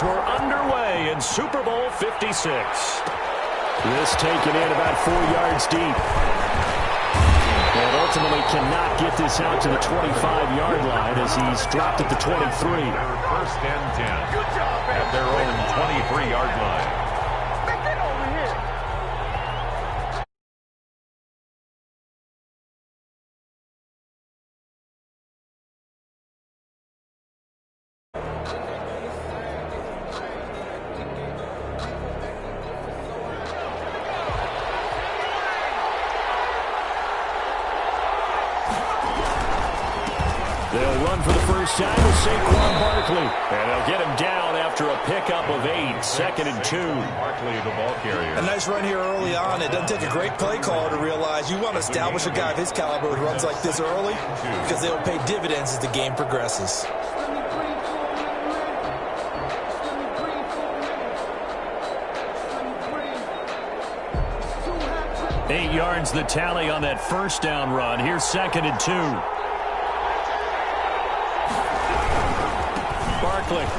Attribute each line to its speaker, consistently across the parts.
Speaker 1: we're underway in Super Bowl 56. This taken in about 4 yards deep. And ultimately cannot get this out to the 25-yard line as he's dropped at the 23.
Speaker 2: First and 10 at their own 23-yard line.
Speaker 1: They'll run for the first time with Saquon Barkley. And they'll get him down after a pickup of 8, 2nd and 2.
Speaker 2: Barkley, the ball carrier.
Speaker 3: A nice run here early on. It doesn't take a great play caller to realize you want to establish a guy of his caliber who runs like this early because they'll pay dividends as the game progresses.
Speaker 1: Eight yards the tally on that first down run. Here's 2nd and 2. Barkley. And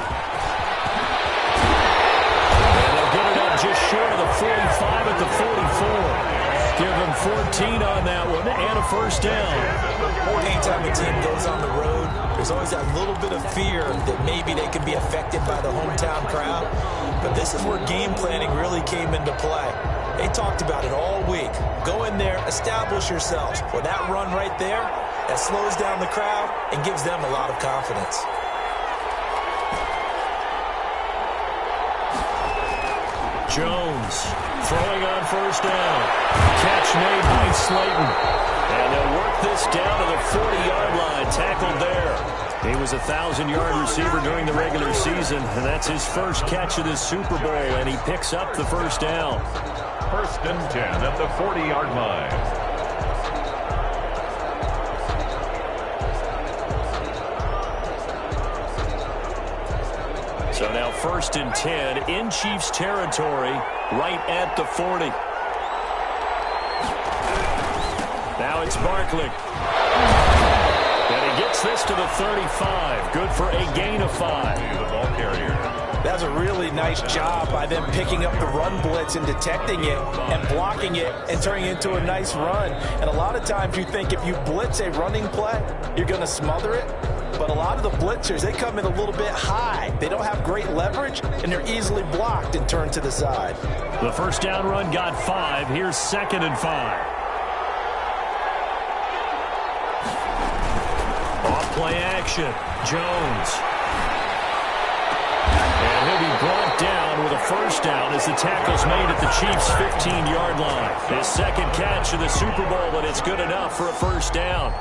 Speaker 1: they'll get it up just short of the 45 at the 44. Give them 14 on that one and a first down.
Speaker 3: Anytime a team goes on the road, there's always that little bit of fear that maybe they can be affected by the hometown crowd. But this is where game planning really came into play. They talked about it all week. Go in there, establish yourselves. Well, that run right there, that slows down the crowd and gives them a lot of confidence.
Speaker 1: Jones throwing on first down. Catch made by Slayton. And they'll work this down to the 40-yard line. Tackled there. He was a 1,000-yard receiver during the regular season, and that's his first catch of this Super Bowl, and he picks up the first down.
Speaker 2: First and 10 at the 40-yard line.
Speaker 1: So now 1st and 10 in Chiefs territory, right at the 40. Now it's Barkley. And he gets this to the 35. Good for a gain of 5.
Speaker 2: The ball carrier.
Speaker 3: That's a really nice job by them picking up the run blitz and detecting it and blocking it and turning it into a nice run. And a lot of times you think if you blitz a running play, you're going to smother it. But a lot of the blitzers, they come in a little bit high. They don't have great leverage, and they're easily blocked and turned to the side.
Speaker 1: The first down run got 5. Here's 2nd and 5. Off play action. Jones. And he'll be brought down with a first down as the tackle's made at the Chiefs' 15-yard line. His second catch of the Super Bowl, and it's good enough for a first down.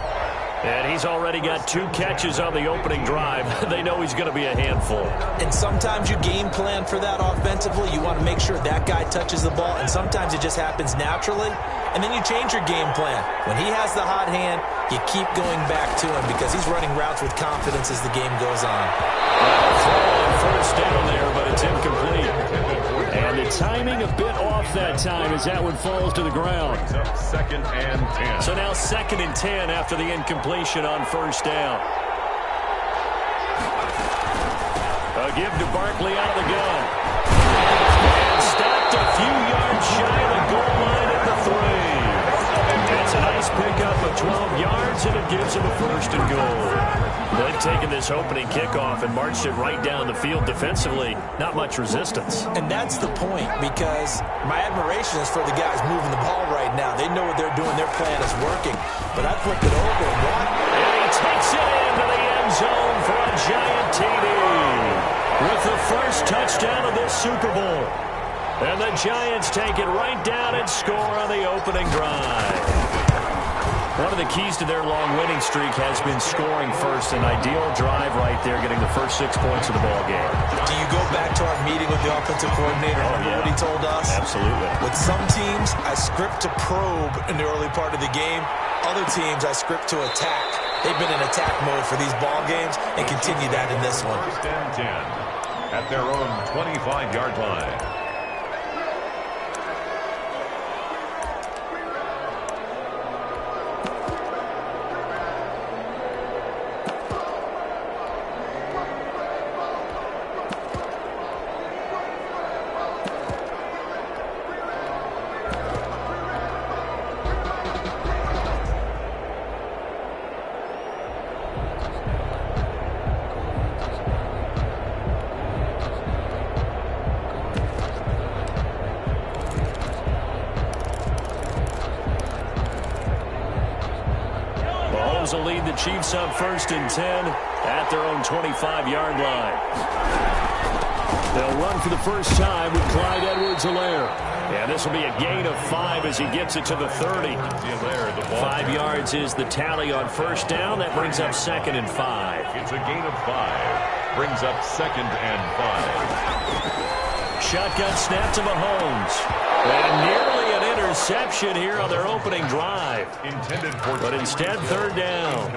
Speaker 1: And he's already got 2 catches on the opening drive. They know he's going to be a handful.
Speaker 3: And sometimes you game plan for that offensively. You want to make sure that guy touches the ball, and sometimes it just happens naturally. And then you change your game plan. When he has the hot hand, you keep going back to him because he's running routes with confidence as the game goes on.
Speaker 1: First down there, but it's incomplete. And the timing a bit off that time as that one falls to the ground.
Speaker 2: 2nd and 10.
Speaker 1: So now 2nd and 10 after the incompletion on first down. A give to Barkley out of the gun. And stopped a few yards shy of the goal line at the 3. That's a nice pickup of 12 yards, and it gives him a 1st and goal. They've taken this opening kickoff and marched it right down the field defensively. Not much resistance.
Speaker 3: And that's the point, because my admiration is for the guys moving the ball right now. They know what they're doing. Their plan is working. But I flipped it over and what?
Speaker 1: And he takes it into the end zone for a giant TD with the first touchdown of this Super Bowl. And the Giants take it right down and score on the opening drive. One of the keys to their long winning streak has been scoring first. An ideal drive right there, getting the first 6 points of the ball game.
Speaker 3: Do you go back to our meeting with the offensive coordinator? Remember what he told us?
Speaker 1: Absolutely.
Speaker 3: With some teams, I script to probe in the early part of the game. Other teams, I script to attack. They've been in attack mode for these ball games and continue that in this one.
Speaker 2: First and 10 at their own 25-yard line.
Speaker 1: will lead the Chiefs up 1st and 10 at their own 25-yard line. They'll run for the first time with Clyde Edwards-Helaire. And this will be a gain of 5 as he gets it to the 30. 5 yards is the tally on first down. That brings up 2nd and 5.
Speaker 2: It's a gain of 5. Brings up 2nd and 5.
Speaker 1: Shotgun snap to Mahomes. And nearly an interception here on their opening drive. But instead, 3rd down.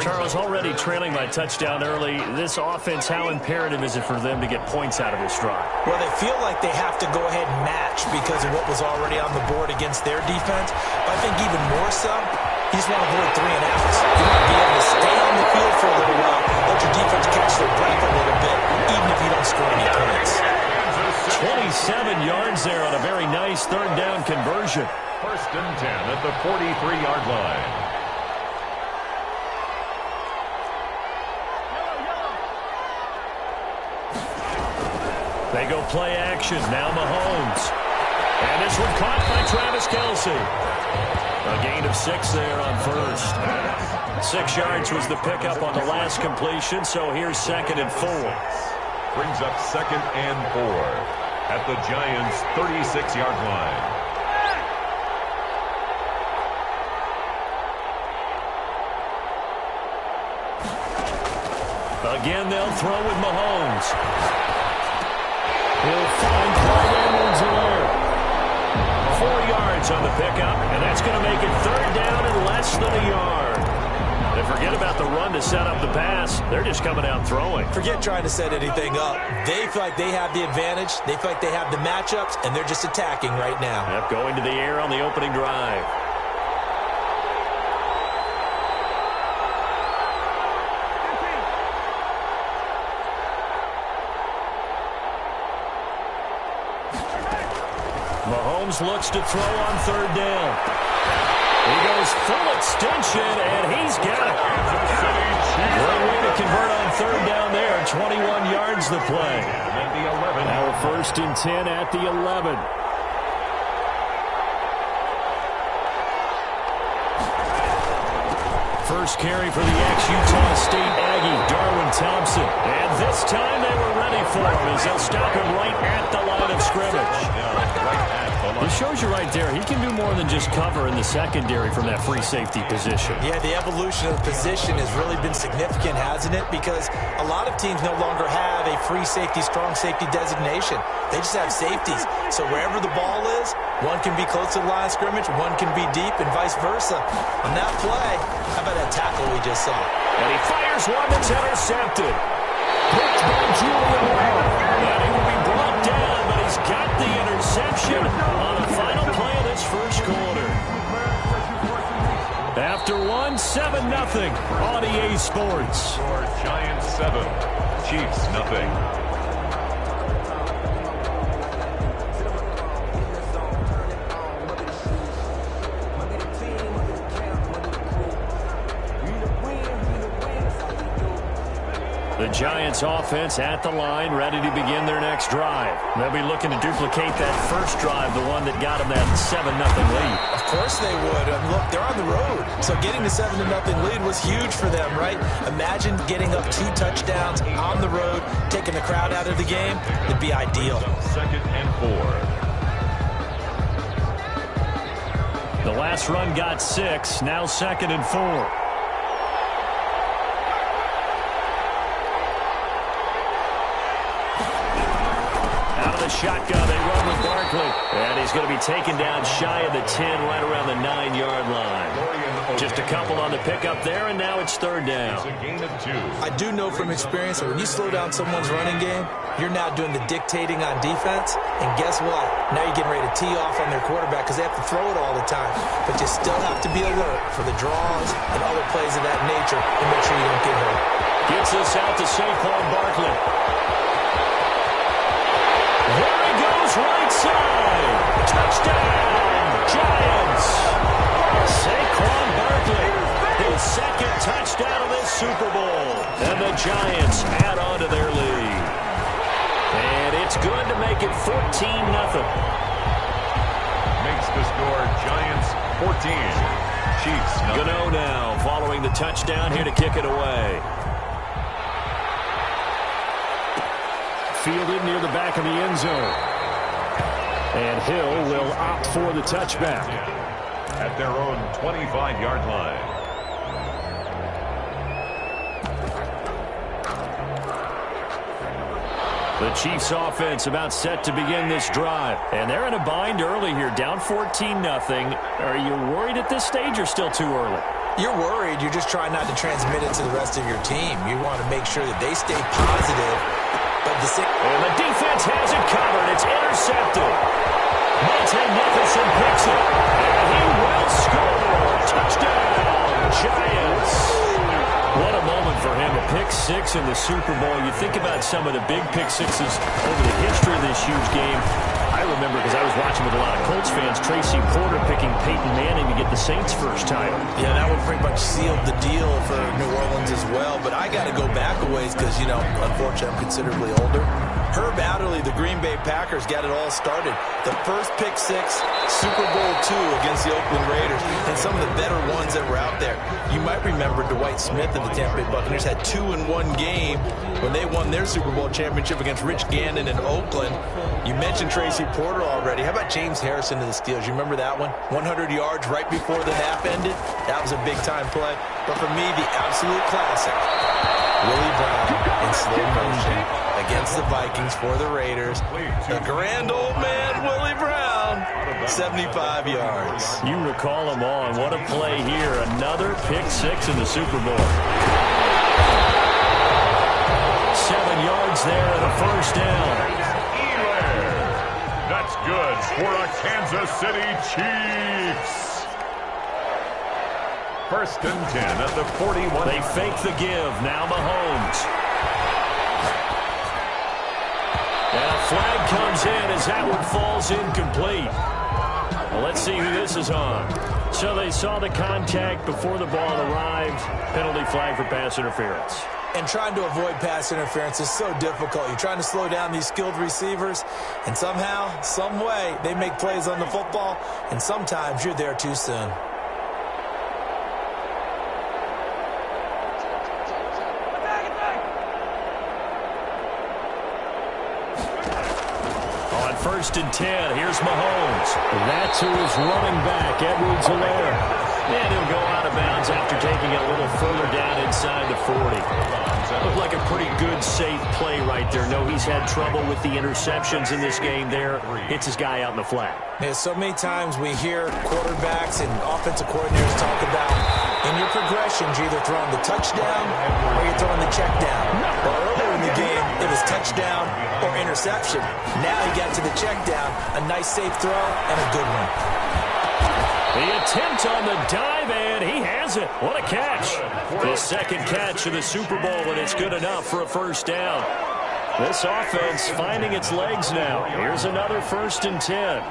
Speaker 1: Charles, already trailing by touchdown early. This offense, how imperative is it for them to get points out of this drive?
Speaker 3: Well, they feel like they have to go ahead and match because of what was already on the board against their defense. But I think even more so, you just want to avoid 3 and outs. You want to be able to stay on the field for a little while, let your defense catch their breath a little bit, even if you don't score any points.
Speaker 1: 27 yards there on a very nice 3rd down conversion.
Speaker 2: 1st and 10 at the 43-yard line.
Speaker 1: They go play action. Now Mahomes. And this one caught by Travis Kelce. A gain of 6 there on first. 6 yards was the pickup on the last completion, so here's 2nd and 4.
Speaker 2: Brings up 2nd and 4 at the Giants' 36-yard line.
Speaker 1: Again, they'll throw with Mahomes. He'll find Clyde Edwards-Helaire. 4 yards on the pickup, and that's going to make it 3rd down and less than a yard. And forget about the run to set up the pass. They're just coming out throwing.
Speaker 3: Forget trying to set anything up. They feel like they have the advantage. They feel like they have the matchups, and they're just attacking right now.
Speaker 1: Yep, going to the air on the opening drive. Mahomes looks to throw on 3rd down. He goes full extension, and he's got it. Great way to convert on 3rd down there. 21 yards the play. Now 1st and 10 at the 11. First carry for the ex-Utah State Aggie, Darwin Thompson. And this time they were ready for him as they'll stop him right at the line of scrimmage. He shows you right there, he can do more than just cover in the secondary from that free safety position.
Speaker 3: Yeah, the evolution of the position has really been significant, hasn't it? Because a lot of teams no longer have a free safety, strong safety designation. They just have safeties. So wherever the ball is, one can be close to the line of scrimmage, one can be deep, and vice versa. On that play, how about that tackle we just saw?
Speaker 1: And he fires one that's intercepted. Picked by Julian Ward. And he will be brought down, but he's got the interception on the final play of this first quarter. After 7-0 on EA Sports.
Speaker 2: Giants 7, Chiefs nothing.
Speaker 1: The Giants offense at the line, ready to begin their next drive. They'll be looking to duplicate that first drive, the one that got them that 7-0 lead.
Speaker 3: Of course they would. Look, they're on the road. So getting the 7-0 lead was huge for them, right? Imagine getting up 2 touchdowns on the road, taking the crowd out of the game. It'd be ideal.
Speaker 2: 2nd and 4.
Speaker 1: The last run got 6, now 2nd and 4. Shotgun, they run with Barkley. And he's going to be taken down shy of the 10, right around the 9-yard line. Just a couple on the pickup there, and now it's 3rd down.
Speaker 2: It's a gain of 2.
Speaker 3: I do know from experience that when you slow down someone's running game, you're now doing the dictating on defense. And guess what? Now you're getting ready to tee off on their quarterback because they have to throw it all the time. But you still have to be alert for the draws and other plays of that nature and make sure you don't get hurt.
Speaker 1: Gets us out to Saquon Barkley. There he goes, right side. Touchdown, Giants. Saquon Barkley, his 2nd touchdown of this Super Bowl. And the Giants add on to their lead. And it's good to make it 14-0.
Speaker 2: Makes the score Giants 14, Chiefs.
Speaker 1: Gano now following the touchdown here to kick it away. Fielded near the back of the end zone. And Hill will opt for the touchback.
Speaker 2: At their own 25-yard line.
Speaker 1: The Chiefs offense about set to begin this drive. And they're in a bind early here, down 14-0. Are you worried at this stage or still too early?
Speaker 3: You're worried. You're just trying not to transmit it to the rest of your team. You want to make sure that they stay positive.
Speaker 1: And the defense has it covered. It's intercepted. Monte Nicholson picks it. And he will score. Touchdown, Giants. What a moment for him. A pick six in the Super Bowl. You think about some of the big pick sixes over the history of this huge game. I remember, because I was watching with a lot of Colts fans, Tracy Porter picking Peyton Manning to get the Saints' first title.
Speaker 3: Yeah, that one pretty much sealed the deal for New Orleans as well. But I got to go back a ways because, you know, unfortunately I'm considerably older. Herb Adderley, the Green Bay Packers, got it all started. The first pick six, Super Bowl II against the Oakland Raiders, and some of the better ones that were out there. You might remember Dwight Smith of the Tampa Bay Buccaneers had 2 in one game when they won their Super Bowl championship against Rich Gannon in Oakland. You mentioned Tracy Porter already. How about James Harrison to the Steelers? You remember that one? 100 yards right before the half ended? That was a big-time play. But for me, the absolute classic, Willie Brown in slow motion against the Vikings for the Raiders. The grand old man, Willie Brown, 75 yards.
Speaker 1: You recall them all, and what a play here. Another pick six in the Super Bowl. 7 yards there and a first down.
Speaker 2: That's good for a Kansas City Chiefs. First and 10 at the 41.
Speaker 1: They fake the give. Now Mahomes. And a flag comes in as that one falls incomplete. Well, let's see who this is on. So they saw the contact before the ball arrived. Penalty flag for pass interference.
Speaker 3: And trying to avoid pass interference is so difficult. You're trying to slow down these skilled receivers, and somehow, some way, they make plays on the football, and sometimes you're there too soon.
Speaker 1: On first and 10, here's Mahomes. That's who is running back, Edwards-Helaire. And he'll go out of bounds after taking it a little further down inside the 40. Looked like a pretty good, safe play right there. No, he's had trouble with the interceptions in this game there. Hits his guy out in the flat.
Speaker 3: Yeah, so many times we hear quarterbacks and offensive coordinators talk about in your progressions, you're either throwing the touchdown or you're throwing the check down. Well, earlier in the game, it was touchdown or interception. Now he got to the check down, a nice safe throw, and a good one.
Speaker 1: The attempt on the dive, and he has it. What a catch. His second catch of the Super Bowl, and it's good enough for a first down. This offense finding its legs now. Here's another first and 10.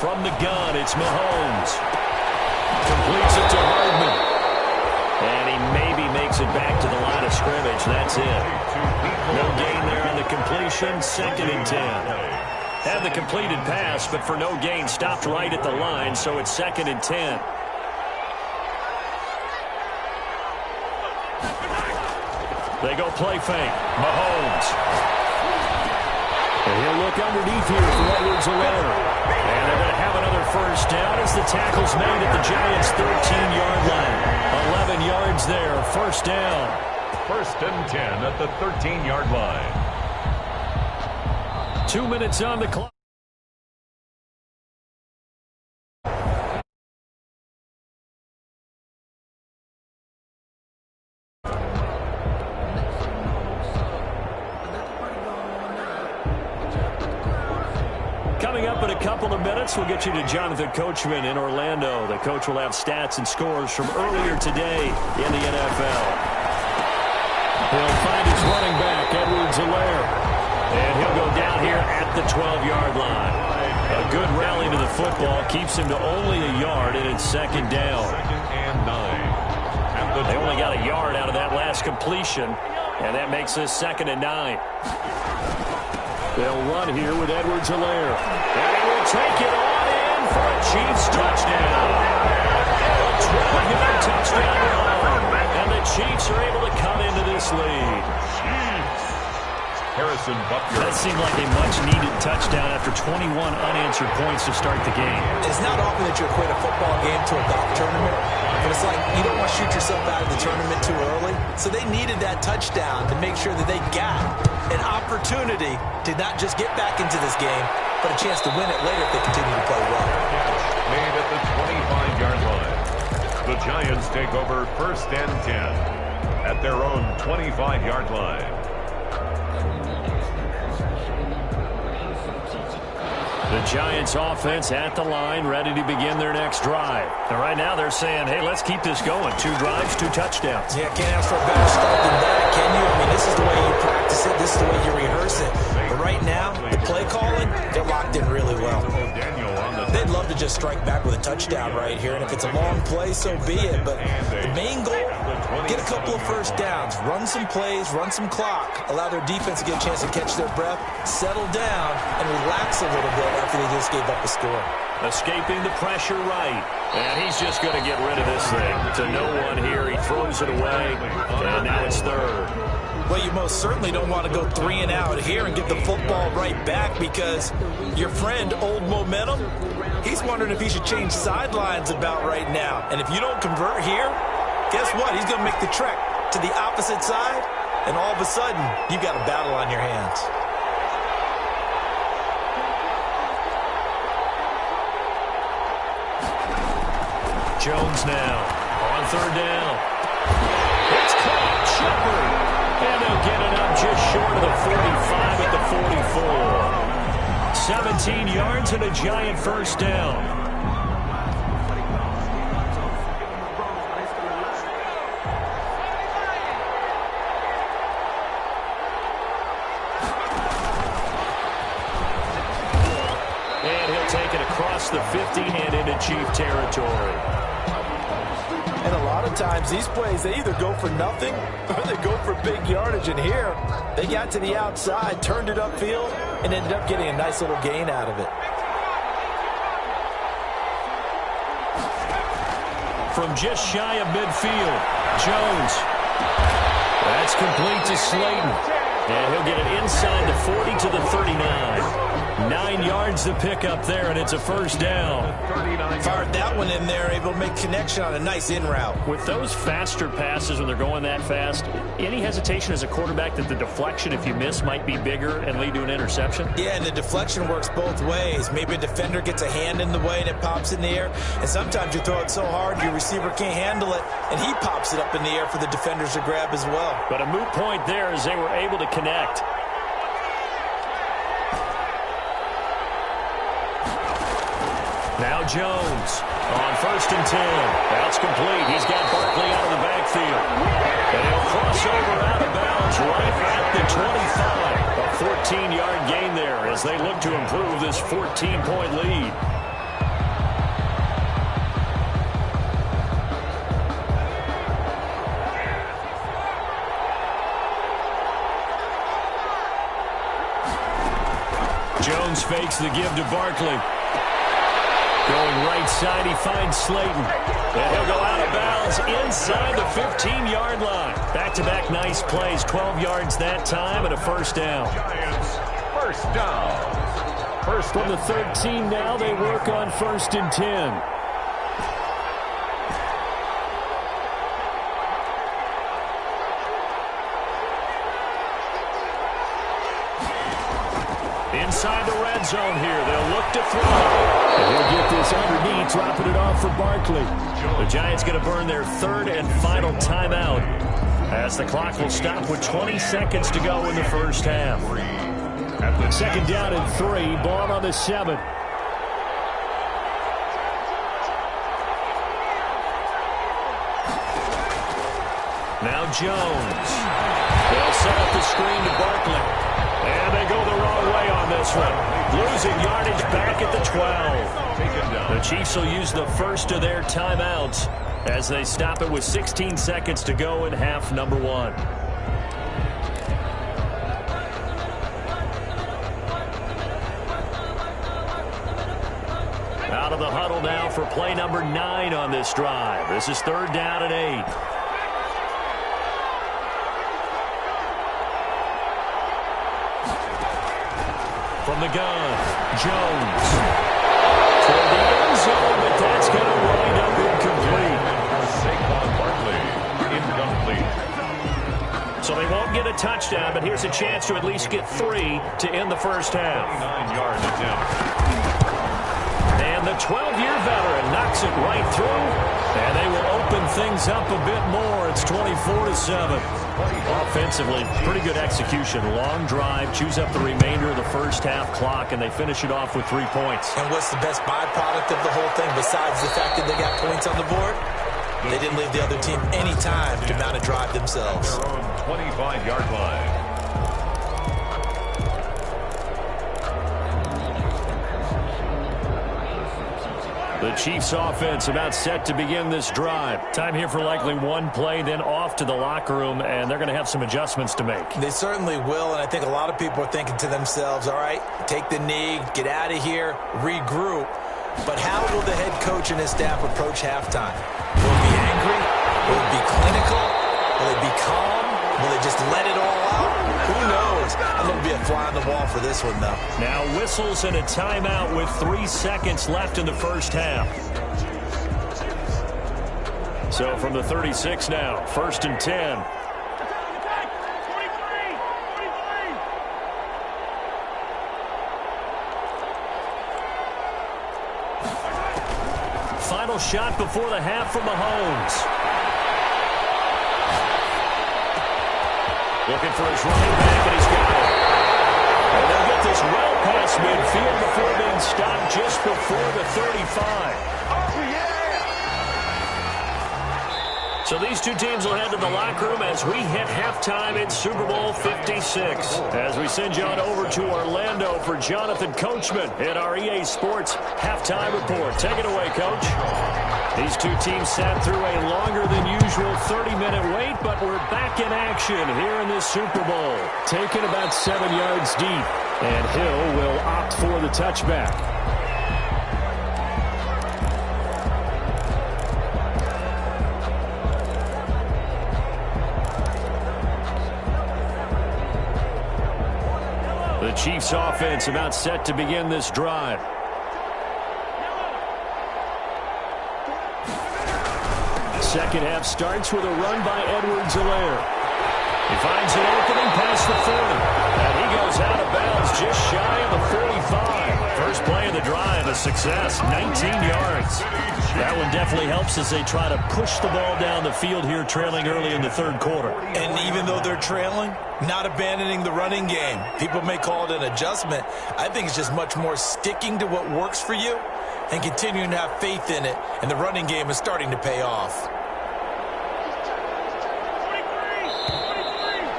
Speaker 1: From the gun, it's Mahomes. Completes it to Hardman. And he maybe makes it back to the line of scrimmage. That's it. No gain there on the completion. Second and 10. Had the completed pass, but for no gain, stopped right at the line, so it's second and 10. They go play fake. Mahomes. And he'll look underneath here for Edwards-Helaire. And they're going to have another first down as the tackle's made at the Giants' 13-yard line. 11 yards there, first down.
Speaker 2: First and 10 at the 13-yard line.
Speaker 1: 2 minutes on the clock. Coming up in a couple of minutes, we'll get you to Jonathan Coachman in Orlando. The coach will have stats and scores from earlier today in the NFL. He'll find his running back, Edwards-Helaire. And he'll go down here at the 12-yard line. A A good rally to the football keeps him to only a yard, and it's second down.
Speaker 2: Second and 9.
Speaker 1: They only got a yard out of that last completion, and that makes this second and 9. They'll run here with Edwards-Helaire. And he will take it on in for a Chiefs touchdown. A 12-yard touchdown run. And the Chiefs are able to cut into this lead.
Speaker 2: Harrison Butker.
Speaker 1: That seemed like a much-needed touchdown after 21 unanswered points to start the game.
Speaker 3: It's not often that you equate a football game to a golf tournament, but it's like you don't want to shoot yourself out of the tournament too early. So they needed that touchdown to make sure that they got an opportunity to not just get back into this game, but a chance to win it later if they continue to play well.
Speaker 2: Made at the 25-yard line. The Giants take over first and 10 at their own 25-yard line.
Speaker 1: The Giants offense at the line, ready to begin their next drive. And right now they're saying, hey, let's keep this going. 2 drives, 2 touchdowns.
Speaker 3: Yeah, can't ask for a better start than that, can you? I mean, this is the way you practice it. This is the way you rehearse it. But right now, the play calling, they're locked in really well. They'd love to just strike back with a touchdown right here. And if it's a long play, so be it. But the main goal, get a couple of first downs, run some plays, run some clock, allow their defense to get a chance to catch their breath, settle down, and relax a little bit after they just gave up a score.
Speaker 1: Escaping the pressure right. And he's just going to get rid of this thing. To no one here. He throws it away. And now it's third.
Speaker 3: Well, you most certainly don't want to go 3 and out here and get the football right back because your friend, Old Momentum, he's wondering if he should change sidelines about right now. And if you don't convert here, guess what? He's going to make the trek to the opposite side, and all of a sudden, you've got a battle on your hands.
Speaker 1: Jones now on third down. It's caught. Shepard. And they'll get it up just short of the 45 at the 44. 17 yards and a Giant first down. And he'll take it across the 50 and into Chief territory.
Speaker 3: And a lot of times, these plays, they either go for nothing or they go for big yardage. And here, they got to the outside, turned it upfield, and ended up getting a nice little gain out of it.
Speaker 1: From just shy of midfield, Jones. That's complete to Slayton. And he'll get it inside the 40 to the 39. 9 yards to pick up there, and it's a first down.
Speaker 3: Fired that one in there, able to make connection on a nice in route.
Speaker 1: With those faster passes when they're going that fast, any hesitation as a quarterback that the deflection, if you miss, might be bigger and lead to an interception?
Speaker 3: Yeah, and the deflection works both ways. Maybe a defender gets a hand in the way and it pops in the air, and sometimes you throw it so hard your receiver can't handle it, and he pops it up in the air for the defenders to grab as well.
Speaker 1: But a moot point there as they were able to connect. Now Jones on first and 10. That's complete. He's got Barkley out of the backfield. And he'll cross over out of bounds right at the 25. A 14-yard gain there as they look to improve this 14-point lead. Jones fakes the give to Barkley. Going right side, he finds Slayton. And he'll go out of bounds inside the 15-yard line. Back-to-back nice plays, 12 yards that time, and a first down.
Speaker 2: Giants, first down.
Speaker 1: First from the 13 now, they work on first and 10. Inside the red zone here. They'll look to throw. And he'll get this underneath, dropping it off for Barkley. The Giants going to burn their third and final timeout as the clock will stop with 20 seconds to go in the first half. Second down and 3, ball on the 7. Now Jones. They'll set up the screen to Barkley. And they go the wrong way on this this one. Losing yardage back at the 12. The Chiefs will use the first of their timeouts as they stop it with 16 seconds to go in half number 1. Out of the huddle now for play number 9 on this drive. This is 3rd down and 8. From the gun, Jones. For the end zone, but that's going to wind up incomplete.
Speaker 2: Saquon Barkley, incomplete.
Speaker 1: So they won't get a touchdown, but here's a chance to at least get 3 to end the first half.
Speaker 2: 9-yard attempt.
Speaker 1: And the 12-year veteran knocks it right through, and they will open things up a bit more. It's 24-7. Offensively, pretty good execution. Long drive, chews up the remainder of the first half clock, and they finish it off with 3 points.
Speaker 3: And what's the best byproduct of the whole thing besides the fact that they got points on the board? They didn't leave the other team any time to mount a drive themselves.
Speaker 2: Their own 25-yard line.
Speaker 1: The Chiefs offense about set to begin this drive. Time here for likely one play, then off to the locker room, and they're going to have some adjustments to make.
Speaker 3: They certainly will, and I think a lot of people are thinking to themselves, all right, take the knee, get out of here, regroup. But how will the head coach and his staff approach halftime? Will it be angry? Will it be clinical? Will it be calm? Will they just let it all out? Who knows? I'm going to be a fly on the wall for this one, though.
Speaker 1: Now whistles and a timeout with 3 seconds left in the first half. So from the 36 now, 1st and 10. Final shot before the half from Mahomes. Looking for his running back, and he's got it. And they'll get this well past midfield before being stopped just before the 35.
Speaker 2: Oh, yeah!
Speaker 1: So these two teams will head to the locker room as we hit halftime in Super Bowl 56. As we send you on over to Orlando for Jonathan Coachman at our EA Sports Halftime Report. Take it away, Coach. These two teams sat through a longer than usual 30-minute wait, but we're back in action here in this Super Bowl. Taken about 7 yards deep, and Hill will opt for the touchback. The Chiefs offense about set to begin this drive. Second half starts with a run by Edwards-Helaire. He finds an opening past the 40. And he goes out of bounds just shy of the 45. First play of the drive, a success, 19 yards. That one definitely helps as they try to push the ball down the field here, trailing early in the third quarter.
Speaker 3: And even though they're trailing, not abandoning the running game. People may call it an adjustment. I think it's just much more sticking to what works for you and continuing to have faith in it. And the running game is starting to pay off.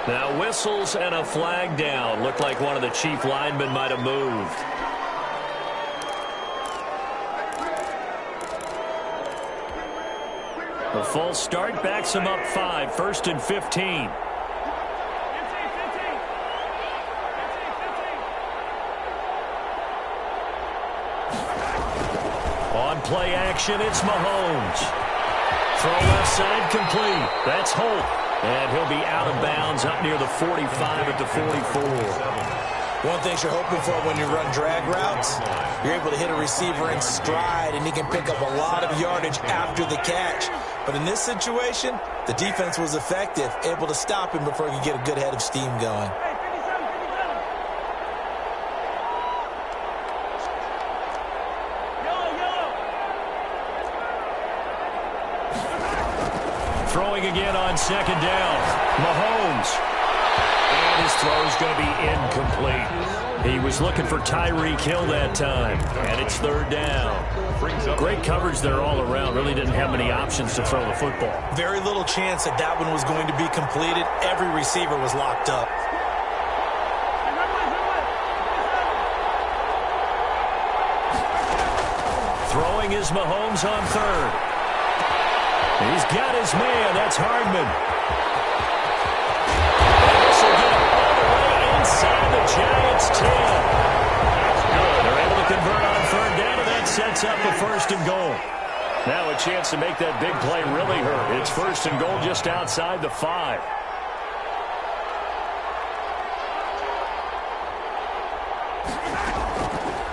Speaker 1: Now whistles and a flag down. Looked like one of the Chief linemen might have moved. The false start backs him up 5, 1st and 15. On play action, it's Mahomes. Throw left side complete. That's Holt. And he'll be out of bounds up near the 45 at the 44.
Speaker 3: One thing you're hoping for when you run drag routes, you're able to hit a receiver in stride, and he can pick up a lot of yardage after the catch. But in this situation, the defense was effective, able to stop him before he could get a good head of steam going.
Speaker 1: Throwing again on second down. Mahomes. And his throw's going to be incomplete. He was looking for Tyreek Hill that time. And it's third down. Great coverage there all around. Really didn't have many options to throw the football.
Speaker 3: Very little chance that that one was going to be completed. Every receiver was locked up.
Speaker 1: throwing is Mahomes on third. He's got his man. That's Hardman. And this will get him all the way inside the Giants' 10. That's good. They're able to convert on third down, and that sets up the first and goal. Now a chance to make that big play really hurt. It's first and goal just outside the 5.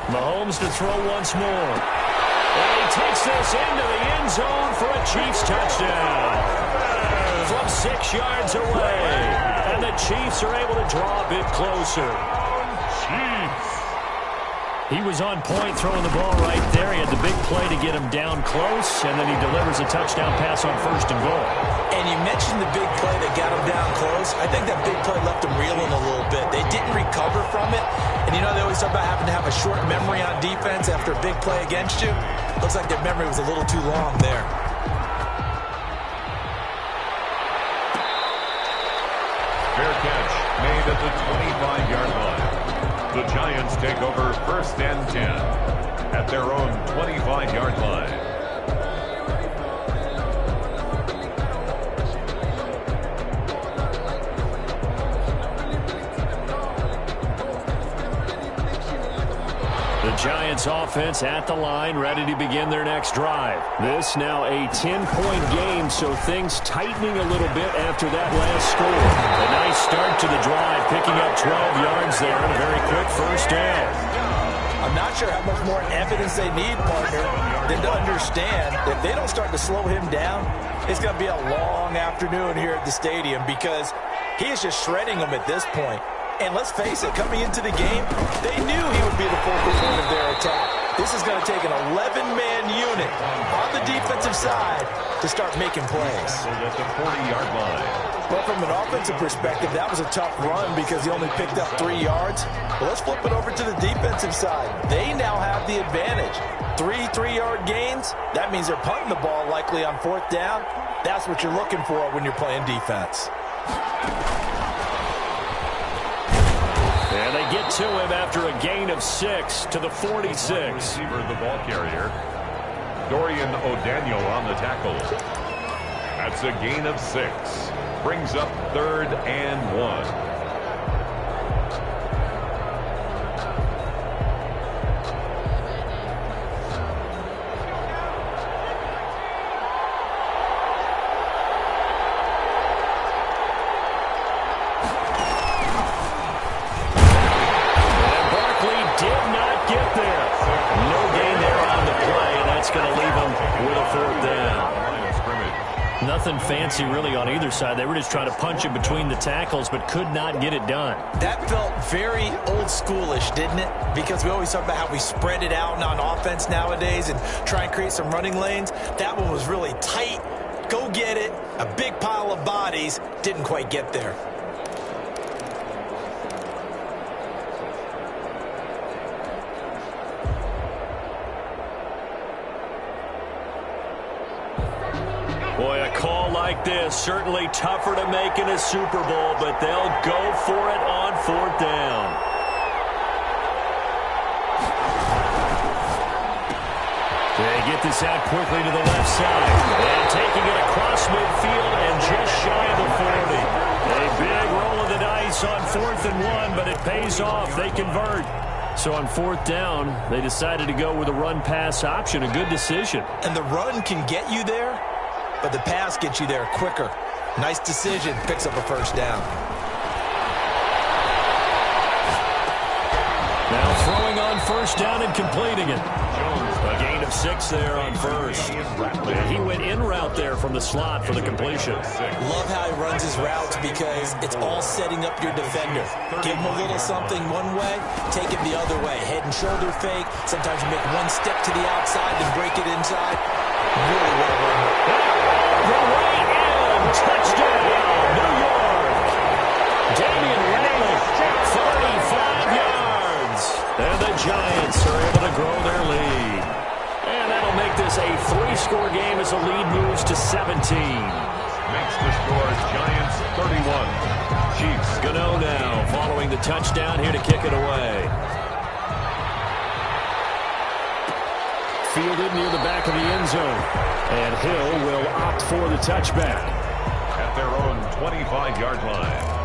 Speaker 1: Mahomes to throw once more. And he takes this into the end zone for a Chiefs touchdown. From 6 yards away. And the Chiefs are able to draw a bit closer. Chiefs. He was on point throwing the ball right there. He had the big play to get him down close, and then he delivers a touchdown pass on first and goal.
Speaker 3: And you mentioned the big play that got him down close. I think that big play left him reeling a little bit. They didn't recover from it. And you know they always talk about having to have a short memory on defense after a big play against you. Looks like their memory was a little too long there.
Speaker 2: Fair catch made at the 25-yard line. The Giants take over first and 10 at their own 25-yard line.
Speaker 1: The Giants offense at the line, ready to begin their next drive. This now a 10-point game, so things tightening a little bit after that last score. A nice start to the drive, picking up 12 yards there and a very quick first down.
Speaker 3: I'm not sure how much more evidence they need, partner, than to understand that if they don't start to slow him down, it's going to be a long afternoon here at the stadium because he is just shredding them at this point. And let's face it, coming into the game, they knew he would be the focal point of their attack. This is going to take an 11-man unit on the defensive side to start making plays.
Speaker 2: At the 40-yard line.
Speaker 3: Well, from an offensive perspective, that was a tough run because he only picked up 3 yards. But let's flip it over to the defensive side. They now have the advantage. 3 3-yard gains, that means they're punting the ball likely on fourth down. That's what you're looking for when you're playing defense.
Speaker 1: And they get to him after a gain of 6 to the 46.
Speaker 2: Receiver, the ball carrier. Dorian O'Daniel on the tackle. That's a gain of 6. Brings up 3rd and 1.
Speaker 1: Nothing fancy really on either side. They were just trying to punch it between the tackles, but could not get it done.
Speaker 3: That felt very old schoolish, didn't it? Because we always talk about how we spread it out on offense nowadays and try and create some running lanes. That one was really tight. Go get it. A big pile of bodies. Didn't quite get there.
Speaker 1: Boy, a call like this, certainly tougher to make in a Super Bowl, but they'll go for it on fourth down. They get this out quickly to the left side. And taking it across midfield and just shy of the 40. A big roll of the dice on 4th and 1, but it pays off. They convert. So on fourth down, they decided to go with a run-pass option. A good decision.
Speaker 3: And the run can get you there, but the pass gets you there quicker. Nice decision. Picks up a first down.
Speaker 1: Now throwing on first down and completing it. A gain of 6 there on first. He went in route there from the slot for the completion.
Speaker 3: Love how he runs his routes because it's all setting up your defender. Give him a little something one way, take it the other way. Head and shoulder fake. Sometimes you make one step to the outside and break it inside. Really well run.
Speaker 1: The way in. Touchdown, New York. Damian Rayleigh, 45 yards. And the Giants are able to grow their lead. And that'll make this a 3-score game as the lead moves to 17.
Speaker 2: Makes the score Giants 31. Chiefs.
Speaker 1: Gano now following the touchdown here to kick it away. fielded near the back of the end zone. And Hill will opt for the touchback.
Speaker 2: At their own 25-yard line.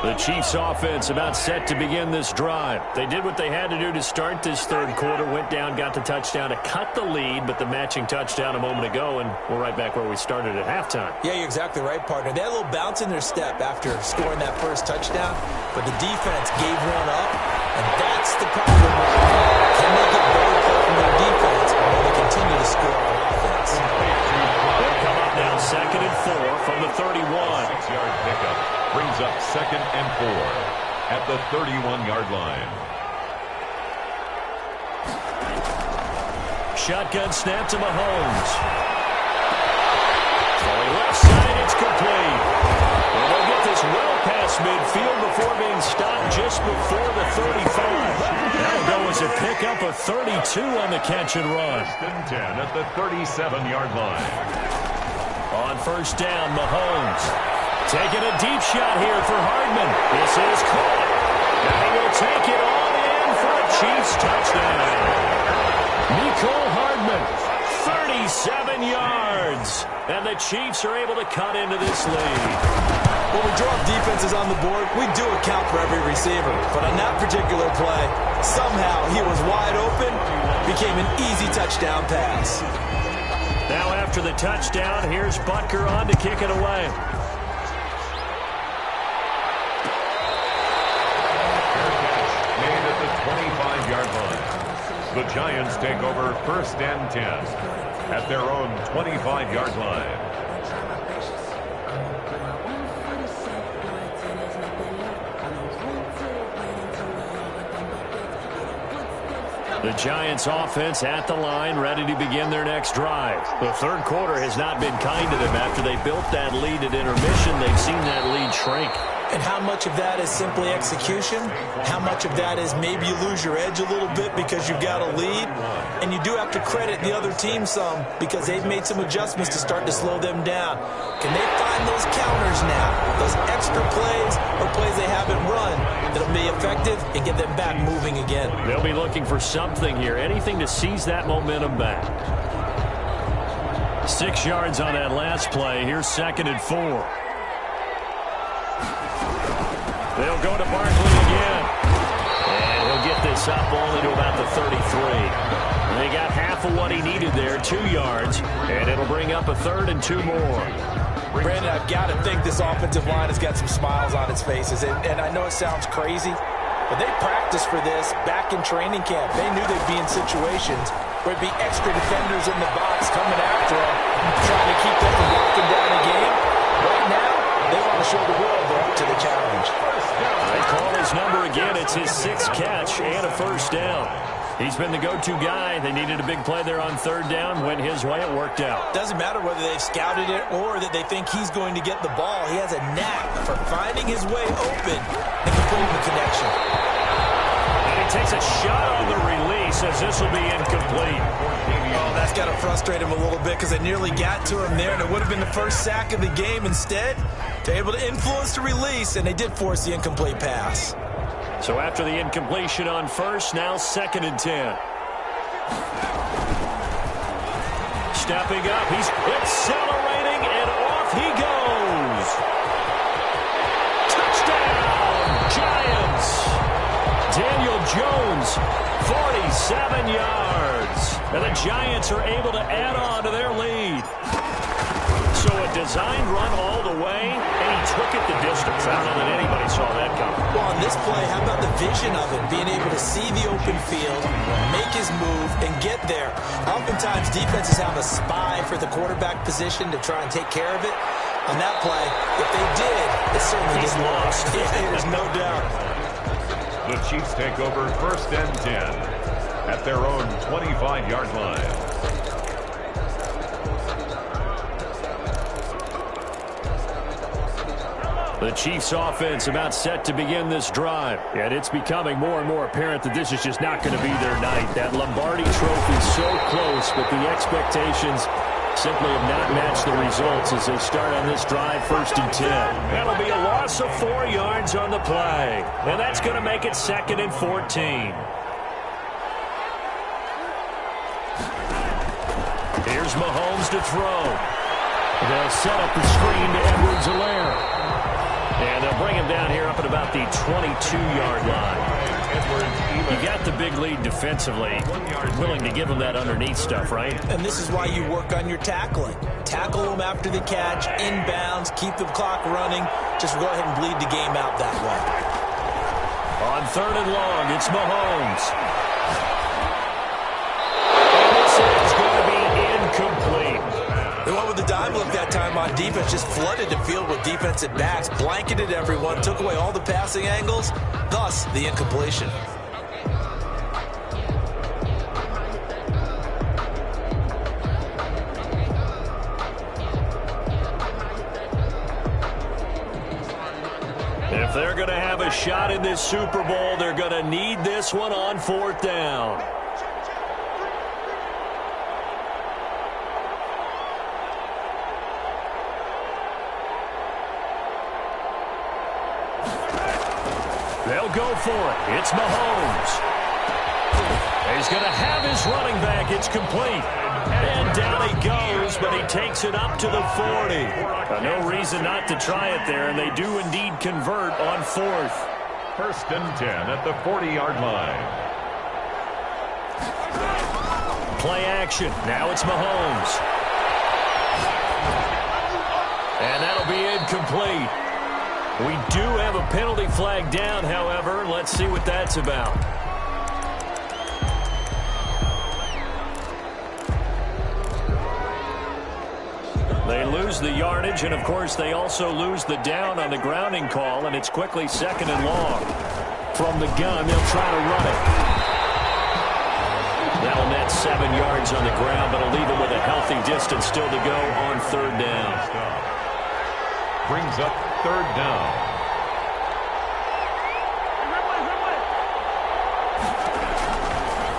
Speaker 1: The Chiefs offense about set to begin this drive. They did what they had to do to start this third quarter. Went down, got the touchdown to cut the lead, but the matching touchdown a moment ago, and we're right back where we started at halftime.
Speaker 3: Yeah, you're exactly right, partner. They had a little bounce in their step after scoring that first touchdown, but the defense gave one up, and that's the problem. Can they get better play from their defense, or will they continue to score on offense?
Speaker 1: They'll come up now, 2nd and 4 from the 31.
Speaker 2: 6-yard pickup brings up 2nd and 4 at the 31-yard line.
Speaker 1: Shotgun snap to Mahomes. Falling left side, it's complete. And they'll get this well past midfield before being stopped just before the 35. That'll go as a pickup of 32 on the catch and run.
Speaker 2: 1st and 10 at the 37-yard line.
Speaker 1: On 1st down, Mahomes. Taking a deep shot here for Hardman. This is caught. Now he will take it all in for a Chiefs touchdown. Nicole Hardman, 37 yards. And the Chiefs are able to cut into this lead.
Speaker 3: When we drop defenses on the board, we do account for every receiver. But on that particular play, somehow he was wide open, became an easy touchdown pass.
Speaker 1: Now after the touchdown, here's Butker on to kick it away.
Speaker 2: Made at the 25-yard line. The Giants take over 1st and 10 at their own 25-yard line.
Speaker 1: The Giants offense at the line, ready to begin their next drive. The third quarter has not been kind to them. After they built that lead at intermission, they've seen that lead shrink.
Speaker 3: And how much of that is simply execution? How much of that is maybe you lose your edge a little bit because you've got a lead? And you do have to credit the other team some because they've made some adjustments to start to slow them down. Can they find those counters now, those extra plays or plays they haven't run that'll be effective and get them back moving again?
Speaker 1: They'll be looking for something here, anything to seize that momentum back. 6 yards on that last play. Here's 2nd and 4. They'll go to Barkley again. And he'll get this up only to about the 33. And they got half of what he needed there, 2 yards. And it'll bring up a 3rd and 2 more.
Speaker 3: Brandon, I've got to think this offensive line has got some smiles on its faces. And I know it sounds crazy, but they practiced for this back in training camp. They knew they'd be in situations where it'd be extra defenders in the box coming after them, trying to keep them from locking down the game. Right now, they want to show the world they're up to the challenge.
Speaker 1: They call his number again. It's his 6th catch and a 1st down. He's been the go-to guy. They needed a big play there on 3rd down. Went his way. It worked out.
Speaker 3: Doesn't matter whether they've scouted it or that they think he's going to get the ball. He has a knack for finding his way open and completing the connection.
Speaker 1: And he takes a shot on the release as this will be incomplete.
Speaker 3: Oh, that's got to frustrate him a little bit because they nearly got to him there, and it would have been the first sack of the game. Instead, they're able to influence the release, and they did force the incomplete pass.
Speaker 1: So after the incompletion on 1st, now 2nd and 10. Stepping up, he's accelerating, and off he goes. Touchdown, Giants. Daniel Jones, 47 yards. And the Giants are able to add on to their lead. So a designed run all the way, and he took it the distance. I don't know that anybody saw that coming.
Speaker 3: Well, on this play, how about the vision of it? Being able to see the open field, make his move, and get there. Oftentimes, defenses have a spy for the quarterback position to try and take care of it. On that play, if they did, it certainly
Speaker 1: He's
Speaker 3: didn't work.
Speaker 1: lost.
Speaker 3: There's no doubt.
Speaker 2: The Chiefs take over 1st and 10 at their own 25-yard line.
Speaker 1: The Chiefs offense about set to begin this drive. And it's becoming more and more apparent that this is just not going to be their night. That Lombardi trophy so close, but the expectations simply have not matched the results as they start on this drive 1st and 10. That'll be a loss of 4 yards on the play. And that's going to make it 2nd and 14. Here's Mahomes to throw. They'll set up the screen to Edwards-Helaire. And they'll bring him down here up at about the 22-yard line. You got the big lead defensively. You're willing to give him that underneath stuff, right?
Speaker 3: And this is why you work on your tackling. Tackle them after the catch, inbounds, keep the clock running. Just go ahead and bleed the game out that way.
Speaker 1: On 3rd and long, it's Mahomes. And this is going to be incomplete.
Speaker 3: They went with the dime look that time on defense, just flooded the field with defensive backs, blanketed everyone, took away all the passing angles, thus the incompletion.
Speaker 1: If they're going to have a shot in this Super Bowl, they're going to need this one on 4th down. They'll go for it. It's Mahomes. He's going to have his running back. It's complete. And down he goes, but he takes it up to the 40. No reason not to try it there, and they do indeed convert on 4th.
Speaker 2: 1st and 10 at the 40-yard line.
Speaker 1: Play action. Now it's Mahomes. And that'll be incomplete. We do have a penalty flag down, however. Let's see what that's about. They lose the yardage, and of course they also lose the down on the grounding call, and it's quickly 2nd and long. From the gun, they'll try to run it. That'll net 7 yards on the ground, but it'll leave them with a healthy distance still to go on 3rd down.
Speaker 2: Brings up 3rd down.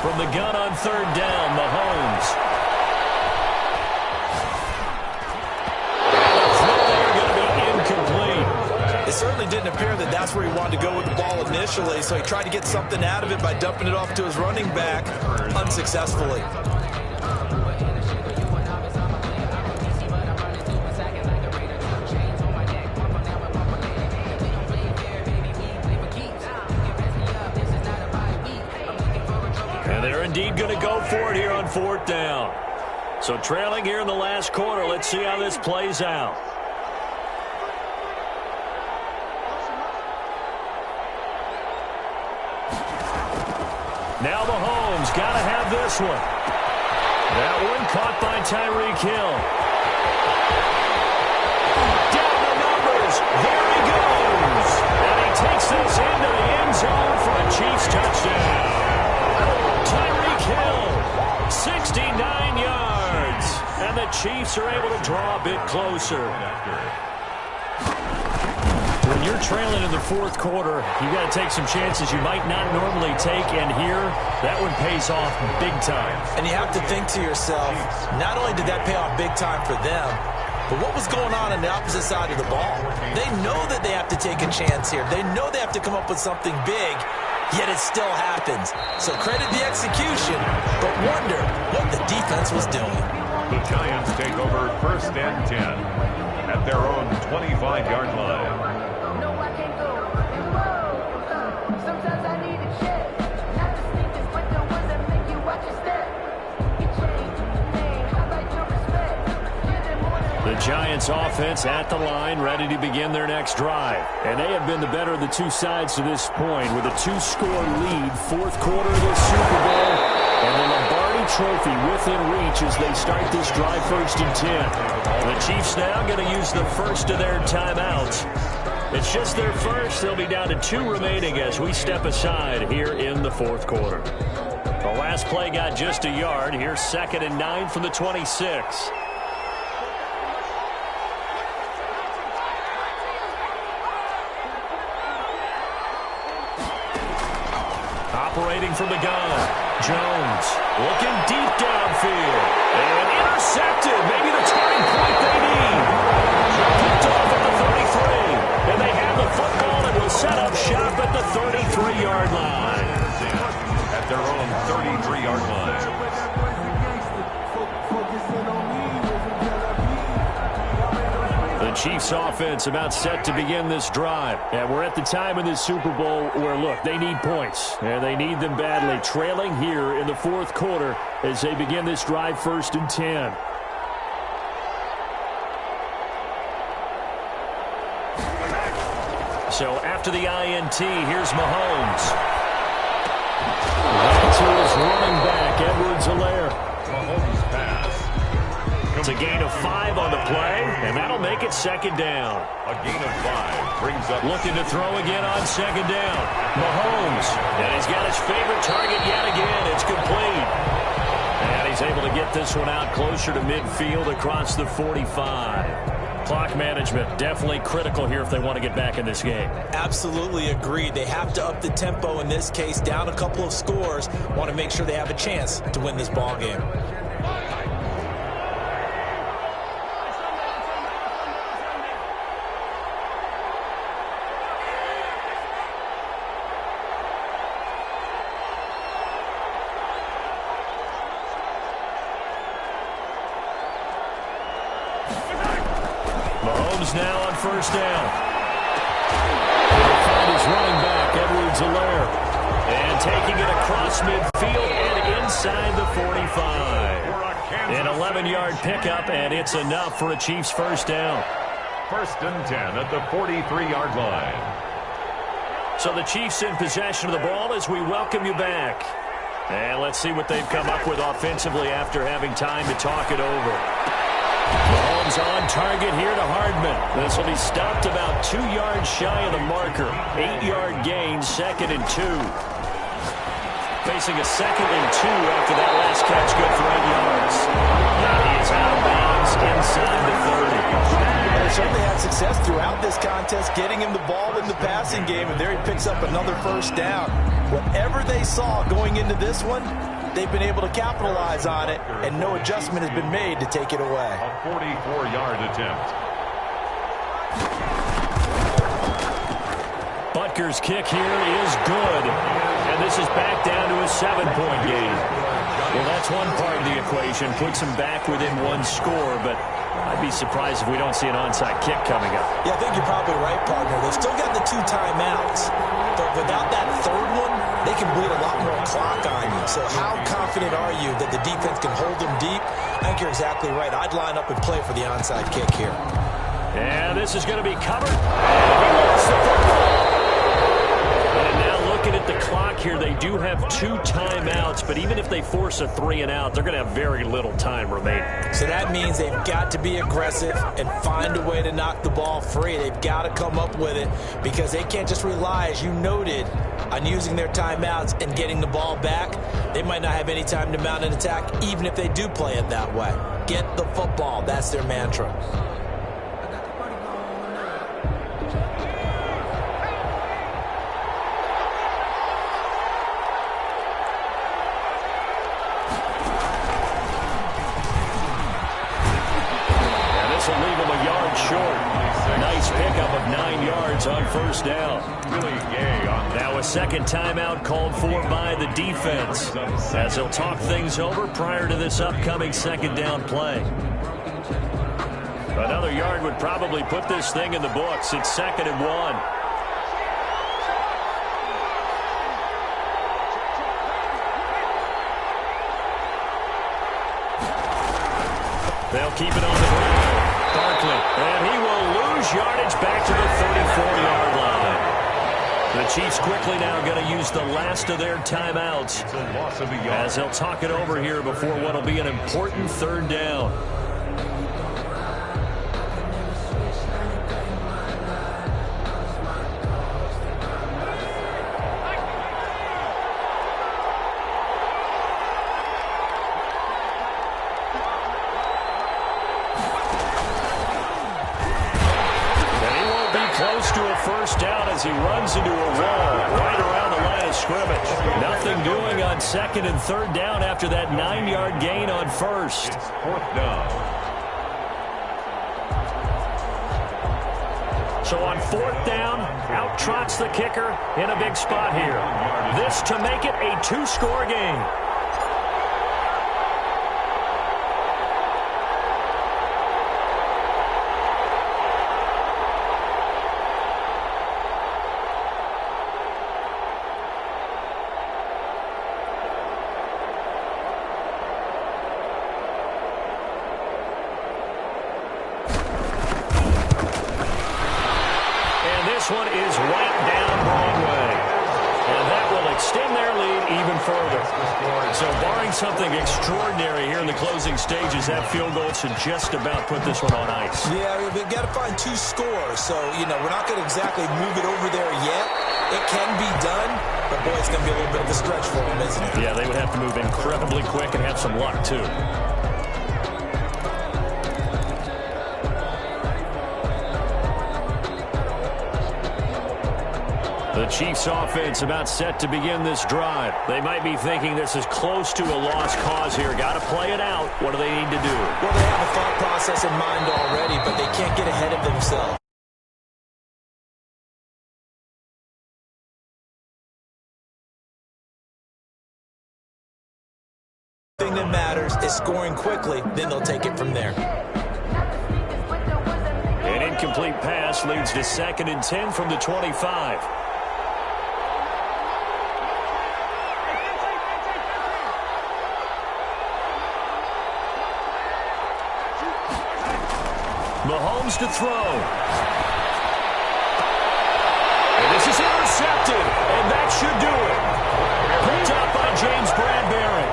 Speaker 1: From the gun on 3rd down, Mahomes.
Speaker 3: It certainly didn't appear that that's where he wanted to go with the ball initially, so he tried to get something out of it by dumping it off to his running back unsuccessfully.
Speaker 1: And they're indeed going to go for it here on 4th down. So trailing here in the last quarter, let's see how this plays out. Now Mahomes got to have this one. That one caught by Tyreek Hill. Down the numbers. There he goes. And he takes this into the end zone for a Chiefs touchdown. Tyreek Hill, 69 yards. And the Chiefs are able to draw a bit closer. When you're trailing in the 4th quarter, you've got to take some chances you might not normally take, and here, that one pays off big time.
Speaker 3: And you have to think to yourself, not only did that pay off big time for them, but what was going on the opposite side of the ball? They know that they have to take a chance here. They know they have to come up with something big, yet it still happens. So credit the execution, but wonder what the defense was doing.
Speaker 2: The Giants take over 1st and 10 at their own 25-yard line.
Speaker 1: The Giants offense at the line, ready to begin their next drive. And they have been the better of the two sides to this point with a 2-score lead, 4th quarter of this Super Bowl, and the Lombardi Trophy within reach as they start this drive 1st and 10. The Chiefs now going to use the first of their timeouts. It's just their first. They'll be down to 2 remaining as we step aside here in the 4th quarter. The last play got just a yard. Here's 2nd and 9 from the 26. Operating from the gun, Jones looking deep downfield and intercepted. Maybe the turning point they need. Picked off at the 33, and they have the football and will set up shop at the 33-yard line.
Speaker 2: At their own 33-yard line.
Speaker 1: Chiefs offense about set to begin this drive. And we're at the time in this Super Bowl where, look, they need points. And they need them badly. Trailing here in the fourth quarter as they begin this drive, 1st and 10. So after the INT, here's Mahomes. Back to his running back, Edwards-Helaire.
Speaker 2: Mahomes pass.
Speaker 1: It's a gain of 5 on the play, and that'll make it 2nd down.
Speaker 2: A gain of 5 brings up.
Speaker 1: Looking to throw again on 2nd down. Mahomes, and he's got his favorite target yet again. It's complete. And he's able to get this one out closer to midfield across the 45. Clock management, definitely critical here if they want to get back in this game.
Speaker 3: Absolutely agreed. They have to up the tempo in this case, down a couple of scores. Want to make sure they have a chance to win this ball game.
Speaker 1: Now on 1st down. He'll find his running back, Edwards-Helaire. And taking it across midfield and inside the 45. An 11-yard pickup, and it's enough for a Chiefs 1st down.
Speaker 2: 1st and 10 at the 43-yard line.
Speaker 1: So the Chiefs in possession of the ball as we welcome you back. And let's see what they've come up with offensively after having time to talk it over. Mahomes on target here to Hardman. This will be stopped about 2 yards shy of the marker. 8-yard gain, 2nd and 2. Facing a 2nd and 2 after that last catch, good for 8 yards. Now he is out of bounds inside the 30.
Speaker 3: They certainly had success throughout this contest, getting him the ball in the passing game, and there he picks up another 1st down. Whatever they saw going into this one, they've been able to capitalize on it, and no adjustment has been made to take it away.
Speaker 2: A 44-yard attempt.
Speaker 1: Butker's kick here is good, and this is back down to a 7-point game. Well, that's one part of the equation, puts them back within 1 score, but I'd be surprised if we don't see an onside kick coming up.
Speaker 3: Yeah, I think you're probably right, partner. They've still got the 2 timeouts, but without that 3rd one, they can bleed a lot more clock on you. So how confident are you that the defense can hold them deep? I think you're exactly right. I'd line up and play for the onside kick here.
Speaker 1: And this is going to be covered. And he lost the football. And now looking at the clock here, they do have 2 timeouts, but even if they force a 3-and-out, they're going to have very little time remaining.
Speaker 3: So that means they've got to be aggressive and find a way to knock the ball free. They've got to come up with it because they can't just rely, as you noted, on using their timeouts and getting the ball back. They might not have any time to mount an attack, even if they do play it that way. Get the football. That's their mantra.
Speaker 1: Will leave him a yard short. Nice pickup of 9 yards on 1st down. Now a 2nd timeout called for by the defense as they'll talk things over prior to this upcoming 2nd down play. Another yard would probably put this thing in the books. It's 2nd and 1. They'll keep it on the ground. Barkley, and he will lose yardage back to the 34-yard line. The Chiefs quickly now going to use the last of their timeouts as they'll talk it over here before what will be an important 3rd down. Close to a 1st down as he runs into a wall right around the line of scrimmage. Nothing doing on 2nd and 3rd down after that 9-yard gain on 1st.
Speaker 2: It's 4th down.
Speaker 1: So on 4th down, out trots the kicker in a big spot here. This to make it a 2-score game. this one is right down Broadway. And that will extend their lead even further. So barring something extraordinary here in the closing stages, that field goal should just about put this one on ice.
Speaker 3: Yeah, we've got to find 2 scores. So, we're not going to exactly move it over there yet. It can be done, but, boy, it's going to be a little bit of a stretch for them, isn't it?
Speaker 1: Yeah, they would have to move incredibly quick and have some luck, too. The Chiefs offense about set to begin this drive. They might be thinking this is close to a lost cause here. Got to play it out. What do they need to do?
Speaker 3: Well, they have a thought process in mind already, but they can't get ahead of themselves. The thing that matters is scoring quickly, then they'll take it from there.
Speaker 1: An incomplete pass leads to 2nd and 10 from the 25. Mahomes to throw. And this is intercepted, and that should do it. Picked up by James Bradbury.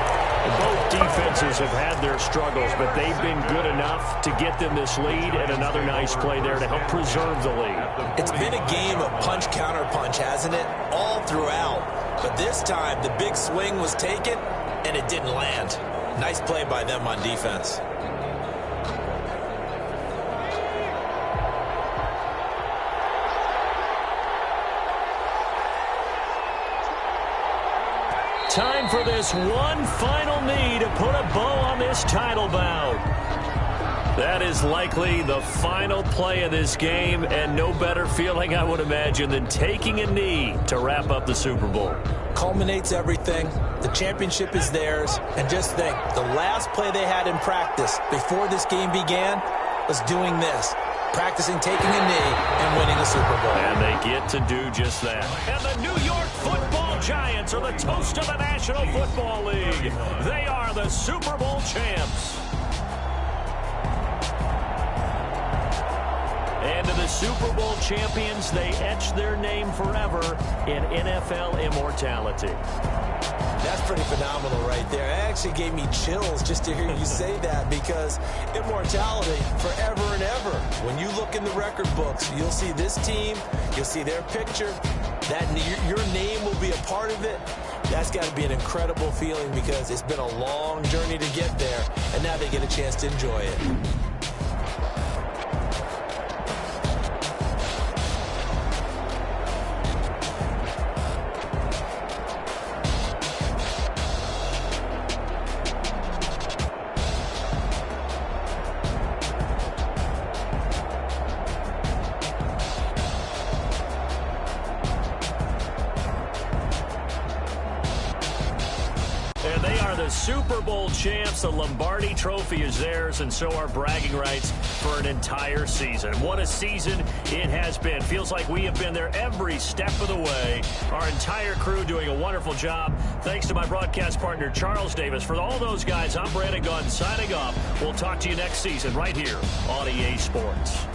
Speaker 1: Both defenses have had their struggles, but they've been good enough to get them this lead, and another nice play there to help preserve the lead.
Speaker 3: It's been a game of punch-counter-punch, hasn't it? All throughout. But this time, the big swing was taken, and it didn't land. Nice play by them on defense.
Speaker 1: Time for this one final knee to put a bow on this title bout. That is likely the final play of this game, and no better feeling, I would imagine, than taking a knee to wrap up the Super Bowl.
Speaker 3: Culminates everything. The championship is theirs. And just think, the last play they had in practice before this game began was doing this. Practicing taking a knee and winning a Super Bowl.
Speaker 1: And they get to do just that. And the New York Football Giants are the toast of the National Football League. They are the Super Bowl champs. And to the Super Bowl champions, they etch their name forever in NFL immortality.
Speaker 3: That's pretty phenomenal right there. It actually gave me chills just to hear you say that, because immortality forever and ever. When you look in the record books, you'll see this team, you'll see their picture, that your name will be a part of it. That's got to be an incredible feeling, because it's been a long journey to get there, and now they get a chance to enjoy it.
Speaker 1: And they are the Super Bowl champs. The Lombardi Trophy is theirs, and so are bragging rights for an entire season. What a season it has been. Feels like we have been there every step of the way. Our entire crew doing a wonderful job. Thanks to my broadcast partner, Charles Davis. For all those guys, I'm Brandon Gunn signing off. We'll talk to you next season right here on EA Sports.